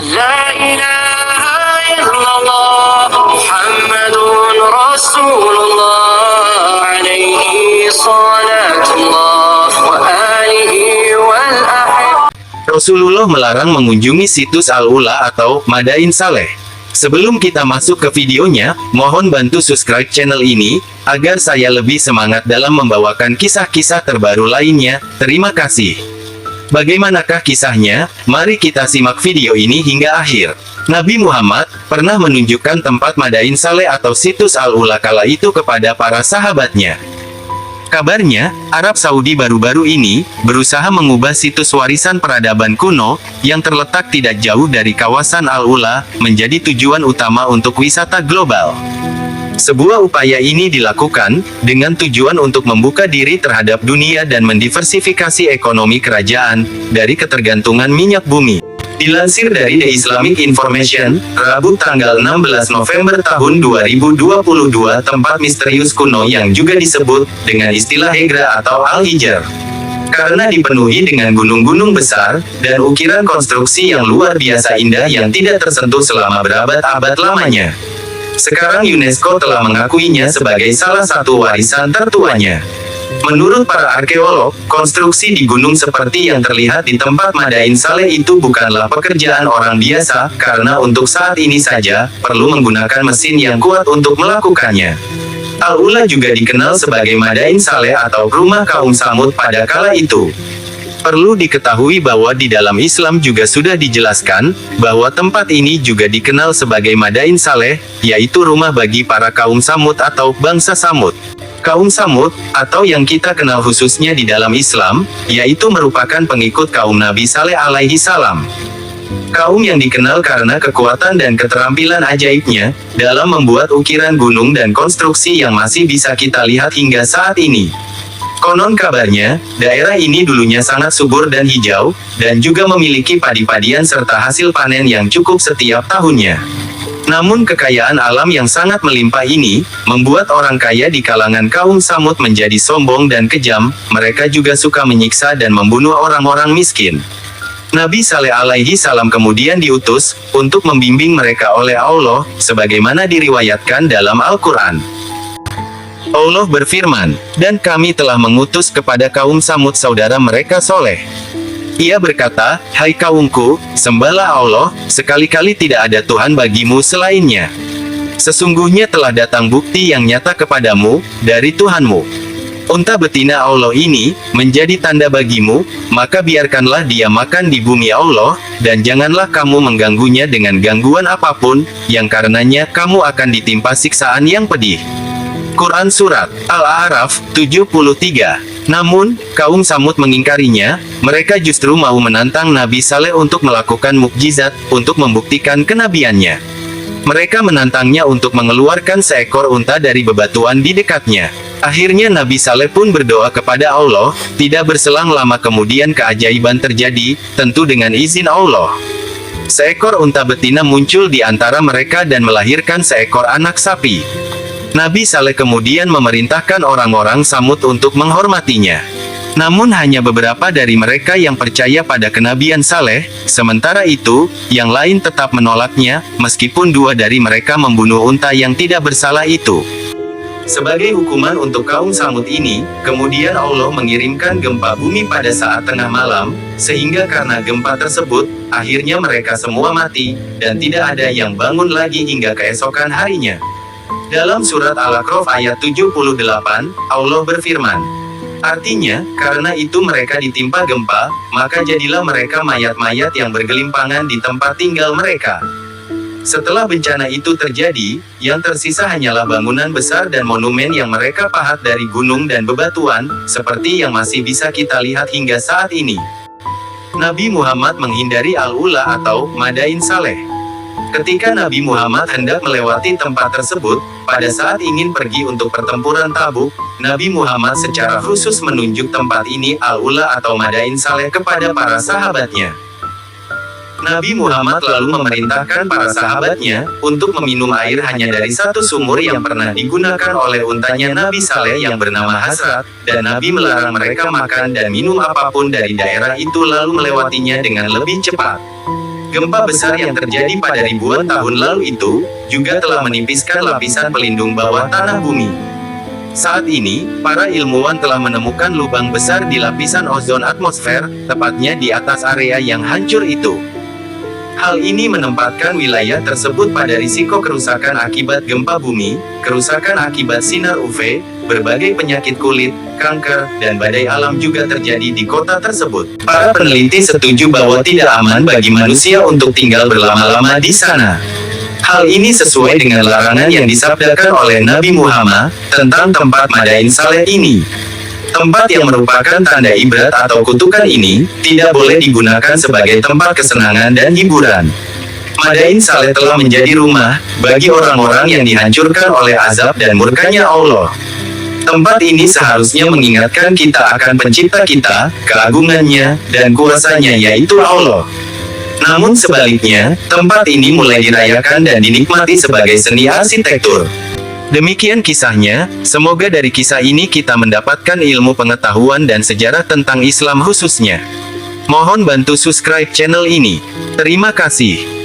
La ilaha illallah Muhammadun Rasulullah alaihi salatullah wa alihi wal ahib. Rasulullah melarang mengunjungi situs Al-Ula atau Madain Saleh. Sebelum kita masuk ke videonya, mohon bantu subscribe channel ini, agar saya lebih semangat dalam membawakan kisah-kisah terbaru lainnya. Terima kasih. Bagaimanakah kisahnya? Mari kita simak video ini hingga akhir. Nabi Muhammad pernah menunjukkan tempat Madain Saleh atau situs Al-Ula kala itu kepada para sahabatnya. Kabarnya, Arab Saudi baru-baru ini berusaha mengubah situs warisan peradaban kuno yang terletak tidak jauh dari kawasan Al-Ula menjadi tujuan utama untuk wisata global. Sebuah upaya ini dilakukan dengan tujuan untuk membuka diri terhadap dunia dan mendiversifikasi ekonomi kerajaan dari ketergantungan minyak bumi. Dilansir dari The Islamic Information, Rabu tanggal 16 November tahun 2022, tempat misterius kuno yang juga disebut dengan istilah Hegra atau Al-Hijr, karena dipenuhi dengan gunung-gunung besar dan ukiran konstruksi yang luar biasa indah yang tidak tersentuh selama berabad-abad lamanya. Sekarang UNESCO telah mengakuinya sebagai salah satu warisan tertuanya. Menurut para arkeolog, konstruksi di gunung seperti yang terlihat di tempat Madain Saleh itu bukanlah pekerjaan orang biasa, karena untuk saat ini saja, perlu menggunakan mesin yang kuat untuk melakukannya. Al-Ula juga dikenal sebagai Madain Saleh atau rumah kaum Samud pada kala itu. Perlu diketahui bahwa di dalam Islam juga sudah dijelaskan, bahwa tempat ini juga dikenal sebagai Madain Saleh, yaitu rumah bagi para kaum Samud atau bangsa Samud. Kaum Samud, atau yang kita kenal khususnya di dalam Islam, yaitu merupakan pengikut kaum Nabi Saleh alaihi salam. Kaum yang dikenal karena kekuatan dan keterampilan ajaibnya, dalam membuat ukiran gunung dan konstruksi yang masih bisa kita lihat hingga saat ini. Konon kabarnya, daerah ini dulunya sangat subur dan hijau, dan juga memiliki padi-padian serta hasil panen yang cukup setiap tahunnya. Namun kekayaan alam yang sangat melimpah ini, membuat orang kaya di kalangan kaum Samud menjadi sombong dan kejam. Mereka juga suka menyiksa dan membunuh orang-orang miskin. Nabi Saleh alaihi salam kemudian diutus, untuk membimbing mereka oleh Allah, sebagaimana diriwayatkan dalam Al-Quran. Allah berfirman, "Dan kami telah mengutus kepada kaum Samud saudara mereka Soleh. Ia berkata, hai kaumku, sembahlah Allah, sekali-kali tidak ada Tuhan bagimu selainnya. Sesungguhnya telah datang bukti yang nyata kepadamu, dari Tuhanmu. Unta betina Allah ini, menjadi tanda bagimu, maka biarkanlah dia makan di bumi Allah, dan janganlah kamu mengganggunya dengan gangguan apapun, yang karenanya kamu akan ditimpa siksaan yang pedih." Quran Surat Al-A'raf 73. Namun, kaum Samud mengingkarinya, mereka justru mau menantang Nabi Saleh untuk melakukan mukjizat, untuk membuktikan kenabiannya. Mereka menantangnya untuk mengeluarkan seekor unta dari bebatuan di dekatnya. Akhirnya Nabi Saleh pun berdoa kepada Allah, tidak berselang lama kemudian keajaiban terjadi, tentu dengan izin Allah. Seekor unta betina muncul di antara mereka dan melahirkan seekor anak sapi. Nabi Saleh kemudian memerintahkan orang-orang Samud untuk menghormatinya. Namun hanya beberapa dari mereka yang percaya pada kenabian Saleh, sementara itu, yang lain tetap menolaknya, meskipun dua dari mereka membunuh unta yang tidak bersalah itu. Sebagai hukuman untuk kaum Samud ini, kemudian Allah mengirimkan gempa bumi pada saat tengah malam, sehingga karena gempa tersebut, akhirnya mereka semua mati, dan tidak ada yang bangun lagi hingga keesokan harinya. Dalam surat Al-A'raf ayat 78, Allah berfirman, artinya, karena itu mereka ditimpa gempa, maka jadilah mereka mayat-mayat yang bergelimpangan di tempat tinggal mereka. Setelah bencana itu terjadi, yang tersisa hanyalah bangunan besar dan monumen yang mereka pahat dari gunung dan bebatuan, seperti yang masih bisa kita lihat hingga saat ini. Nabi Muhammad menghindari Al-Ula atau Madain Saleh. Ketika Nabi Muhammad hendak melewati tempat tersebut, pada saat ingin pergi untuk pertempuran Tabuk, Nabi Muhammad secara khusus menunjuk tempat ini Al-Ula atau Madain Saleh kepada para sahabatnya. Nabi Muhammad lalu memerintahkan para sahabatnya untuk meminum air hanya dari satu sumur yang pernah digunakan oleh untanya Nabi Saleh yang bernama Hasrat, dan Nabi melarang mereka makan dan minum apapun dari daerah itu lalu melewatinya dengan lebih cepat. Gempa besar yang terjadi pada ribuan tahun lalu itu, juga telah menipiskan lapisan pelindung bawah tanah bumi. Saat ini, para ilmuwan telah menemukan lubang besar di lapisan ozon atmosfer, tepatnya di atas area yang hancur itu. Hal ini menempatkan wilayah tersebut pada risiko kerusakan akibat gempa bumi, kerusakan akibat sinar UV, berbagai penyakit kulit, kanker, dan badai alam juga terjadi di kota tersebut. Para peneliti setuju bahwa tidak aman bagi manusia untuk tinggal berlama-lama di sana. Hal ini sesuai dengan larangan yang disabdakan oleh Nabi Muhammad tentang tempat Madain Saleh ini. Tempat yang merupakan tanda ibrat atau kutukan ini, tidak boleh digunakan sebagai tempat kesenangan dan hiburan. Madain Saleh telah menjadi rumah bagi orang-orang yang dihancurkan oleh azab dan murkanya Allah. Tempat ini seharusnya mengingatkan kita akan pencipta kita, keagungannya, dan kuasanya yaitu Allah. Namun sebaliknya, tempat ini mulai dirayakan dan dinikmati sebagai seni arsitektur. Demikian kisahnya, semoga dari kisah ini kita mendapatkan ilmu pengetahuan dan sejarah tentang Islam khususnya. Mohon bantu subscribe channel ini. Terima kasih.